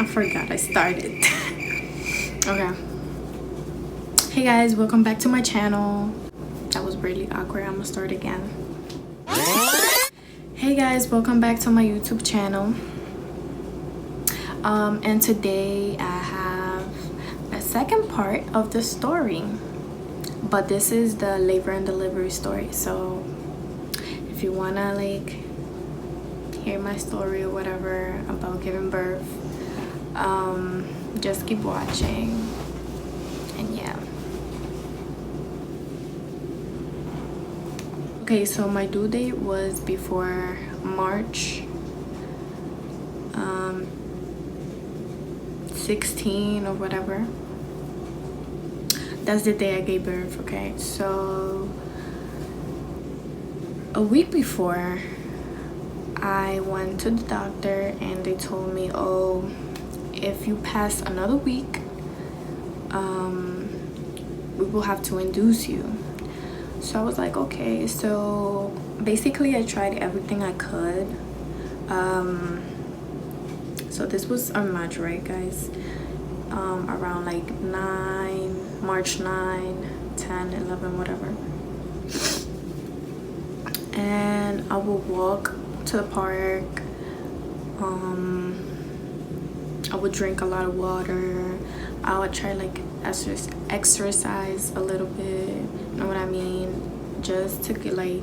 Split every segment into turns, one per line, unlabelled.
I forgot I started. Okay. Hey guys, welcome back to my channel. That was really awkward. I'm gonna start again. Hey guys, welcome back to my YouTube channel. And today I have a second part of the story, but this is the labor and delivery story. So if you wanna like hear my story or whatever about giving birth, just keep watching. And yeah. Okay, so my due date was before March 16 or whatever. That's the day I gave birth. Okay, so a week before, I went to the doctor and they told me, oh, if you pass another week, we will have to induce you. So I was like, okay. So basically I tried everything I could. So this was on March, right guys? Around like March 9, 10, 11, whatever. And I would walk to the park. I would drink a lot of water. I would try like exercise a little bit, you know what I mean, just to get like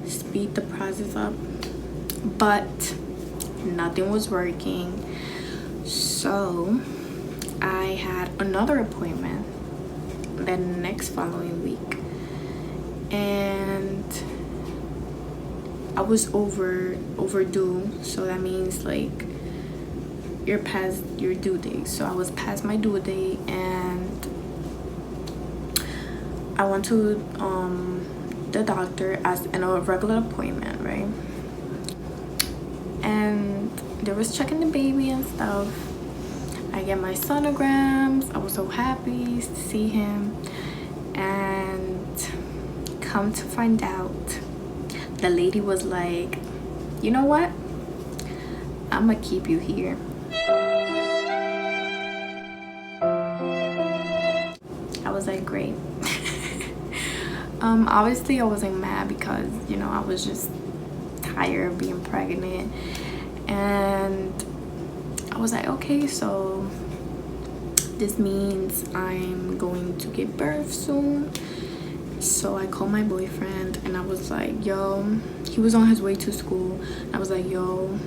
speed the process up. But nothing was working, so I had another appointment the next following week, and I was overdue. So that means like you're past your due date. So I was past my due date, and I went to the doctor as in a regular appointment, right? And they was checking the baby and stuff. I get my sonograms. I was so happy to see him, and come to find out, the lady was like, you know what, I'm gonna keep you here. I was like, great. Obviously I wasn't mad because, you know, I was just tired of being pregnant, and I was like, okay, so this means I'm going to give birth soon. So I called my boyfriend and I was like, yo, he was on his way to school. I was like, yo,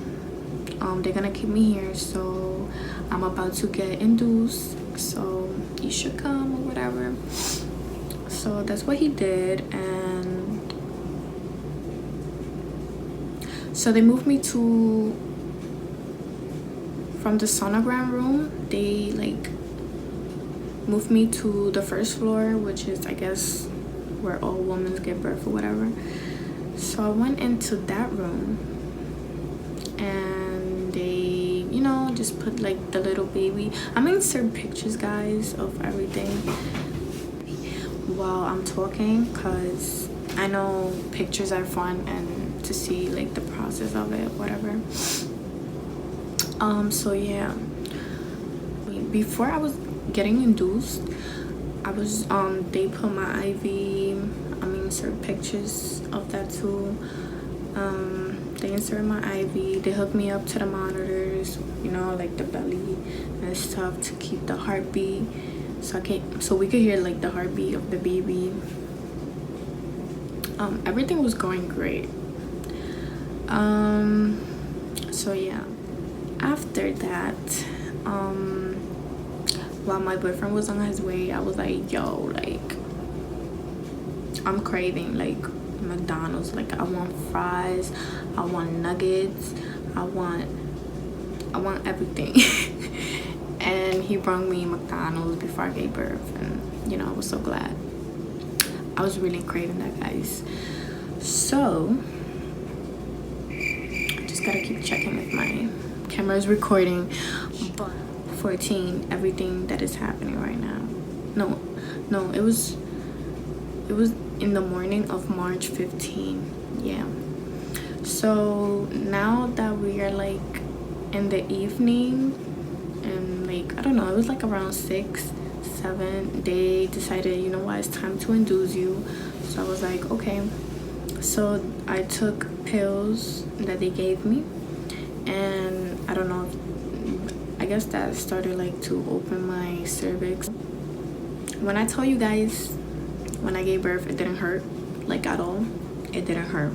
they're gonna keep me here, so I'm about to get induced, so you should come or whatever. So that's what he did, and so they moved me from the sonogram room. They like moved me to the first floor, which is, I guess, where all women give birth or whatever. So I went into that room, and they, you know, just put like the little baby. I'm gonna insert pictures, guys, of everything while I'm talking, because I know pictures are fun and to see like the process of it, whatever. So yeah, before I was getting induced, I was they put my IV. I mean, insert pictures of that too. They inserted my IV. They hooked me up to the monitors, you know, like the belly and stuff, to keep the heartbeat, so we could hear like the heartbeat of the baby. Everything was going great. So yeah, after that, while my boyfriend was on his way, I was like, yo, like, I'm craving like McDonald's. Like, I want fries, I want nuggets, I want everything. And he brought me McDonald's before I gave birth, and you know, I was so glad. I was really craving that, guys. So I just gotta keep checking if my camera is recording. But 14, everything that is happening right now. No, it was in the morning of March 15. Yeah. So now that we are like in the evening, and like I don't know, it was like around 6-7, they decided, you know what, it's time to induce you. So I was like, okay. So I took pills that they gave me, and I don't know, I guess that started like to open my cervix. When I tell you guys, when I gave birth, it didn't hurt, like at all. It didn't hurt.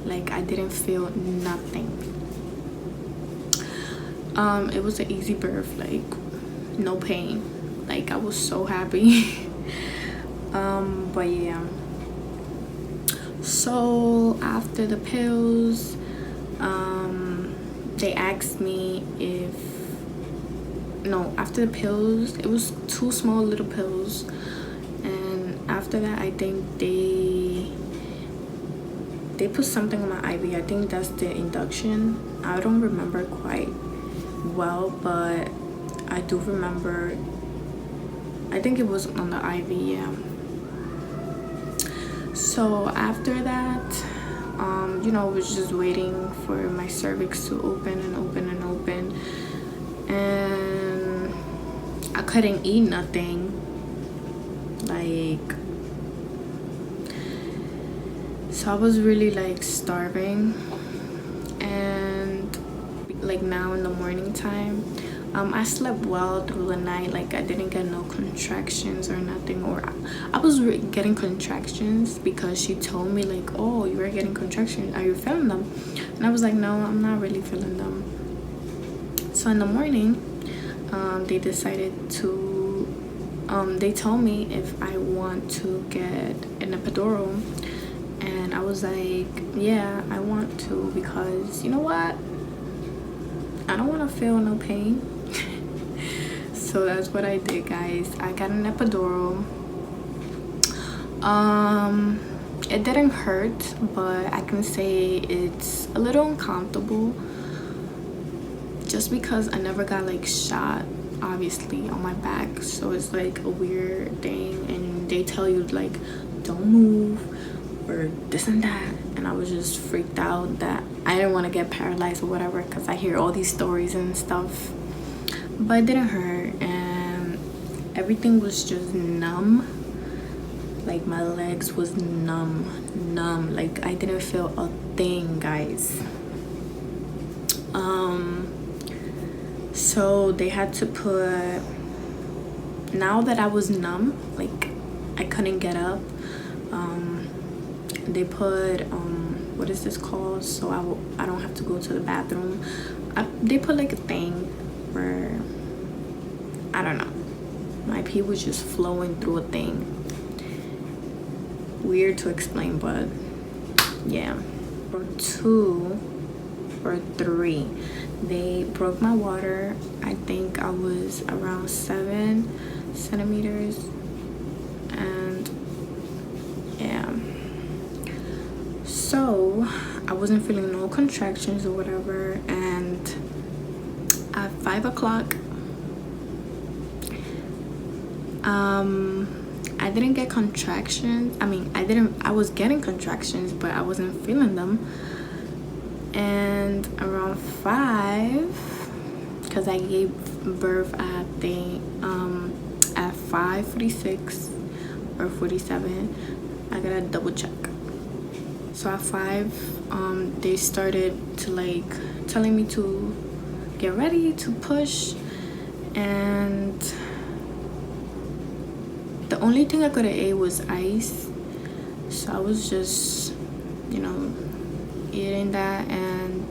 Like I didn't feel nothing. It was an easy birth, like no pain. Like I was so happy. But yeah. So after the pills, they asked me if, no, after the pills, it was 2 small little pills, and after that I think they put something on my IV. I think that's the induction. I don't remember quite well, but I do remember, I think it was on the IV, yeah. So after that, you know, I was just waiting for my cervix to open and open and open, and I couldn't eat nothing. Like, so I was really like starving. And like now in the morning time, I slept well through the night. Like I didn't get no contractions or nothing, or I was getting contractions because she told me like, oh, you were getting contractions, are you feeling them? And I was like, no, I'm not really feeling them. So in the morning, they decided to, they told me if I want to get an epidural, and I was like, yeah, I want to, because you know what, I don't want to feel no pain. So that's what I did, guys. I got an epidural. It didn't hurt, but I can say it's a little uncomfortable, just because I never got like shot, obviously, on my back. So it's like a weird thing, and they tell you like, don't move or this and that, and I was just freaked out that I didn't want to get paralyzed or whatever, because I hear all these stories and stuff. But it didn't hurt, and everything was just numb. Like my legs was numb. Like I didn't feel a thing, guys. So they had to put, now that I was numb, like I couldn't get up, they put what is this called, so I don't have to go to the bathroom. They put like a thing where, I don't know, my pee was just flowing through a thing. Weird to explain, but yeah. Or 2 or 3, they broke my water. I think I was around 7 centimeters, and yeah. So I wasn't feeling no contractions or whatever, and at 5 o'clock, I didn't get contractions. I was getting contractions, but I wasn't feeling them. And around 5, because I gave birth at 5:46 or 47, I gotta double check. So at 5, they started to like telling me to get ready to push, and the only thing I could have ate was ice. So I was just, you know, eating that. And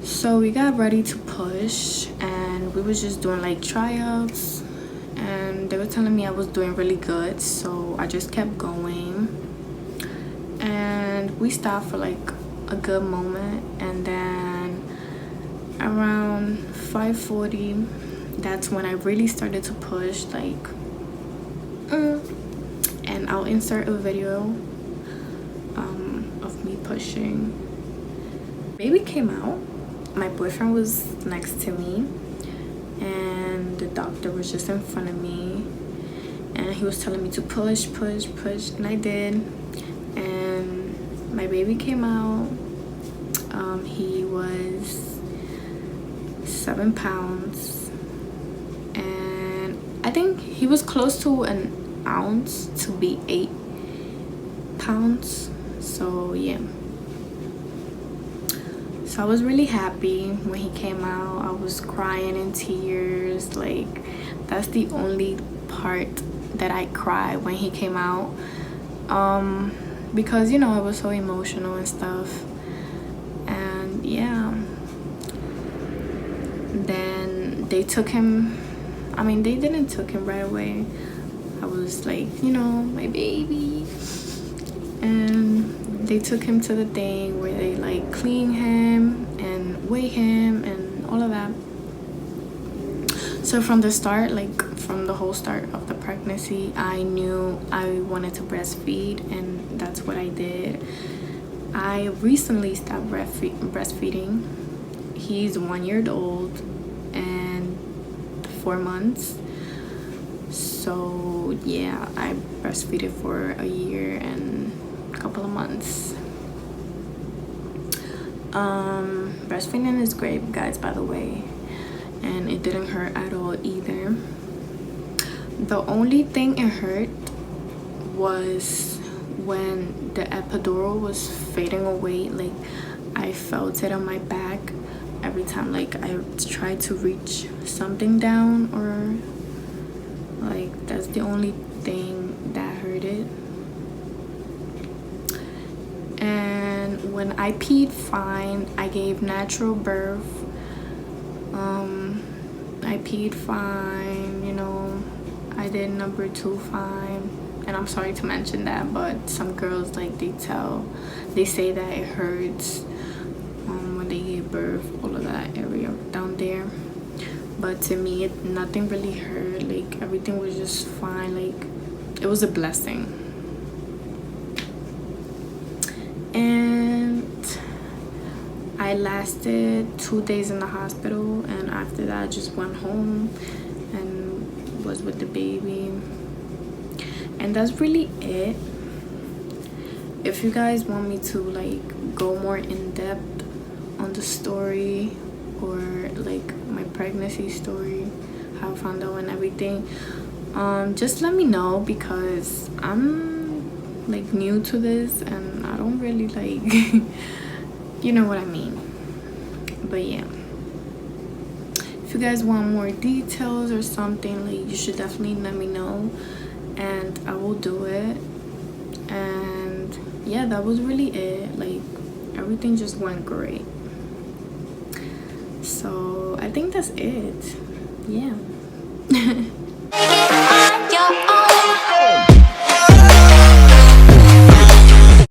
so we got ready to push, and we was just doing like tryouts, and they were telling me I was doing really good, so I just kept going. And we stopped for like a good moment, and then around 5:40, that's when I really started to push, like, and I'll insert a video of me pushing. Baby came out. My boyfriend was next to me, and the doctor was just in front of me, and he was telling me to push, and I did. And my baby came out. He was 7 pounds, and I think he was close to an ounce to be 8 pounds. So yeah, so I was really happy when he came out. I was crying in tears. Like, that's the only part that I cried when he came out, because, you know, it was so emotional and stuff. And yeah, then they took him. I mean, they didn't took him right away. I was like, you know, my baby. And they took him to the thing where they like clean him and weigh him and all of that. So from the start, like from the whole start of the pregnancy, I knew I wanted to breastfeed, and that's what I did. I recently stopped breastfeeding. He's 1 year old and 4 months. So yeah, I breastfeeded for a year and a couple of months. Breastfeeding is great, guys, by the way, and it didn't hurt at all either. The only thing it hurt was when the epidural was fading away. Like, I felt it on my back every time, like, I tried to reach something down, or like, that's the only thing that hurt it. And when I peed fine, I gave natural birth. I peed fine, you know, I did number 2 fine. And I'm sorry to mention that, but some girls, like, they say that it hurts when they give birth, all of that area down there. But to me, nothing really hurt. Like, everything was just fine. Like, it was a blessing. And I lasted 2 days in the hospital, and after that I just went home and was with the baby. And that's really it. If you guys want me to like go more in depth on the story, or like my pregnancy story, how I found out and everything, just let me know, because I'm like new to this and I don't really like you know what I mean. But yeah, if you guys want more details or something, like, you should definitely let me know and I will do it. And yeah, that was really it. Like, everything just went great. So I think that's it. Yeah.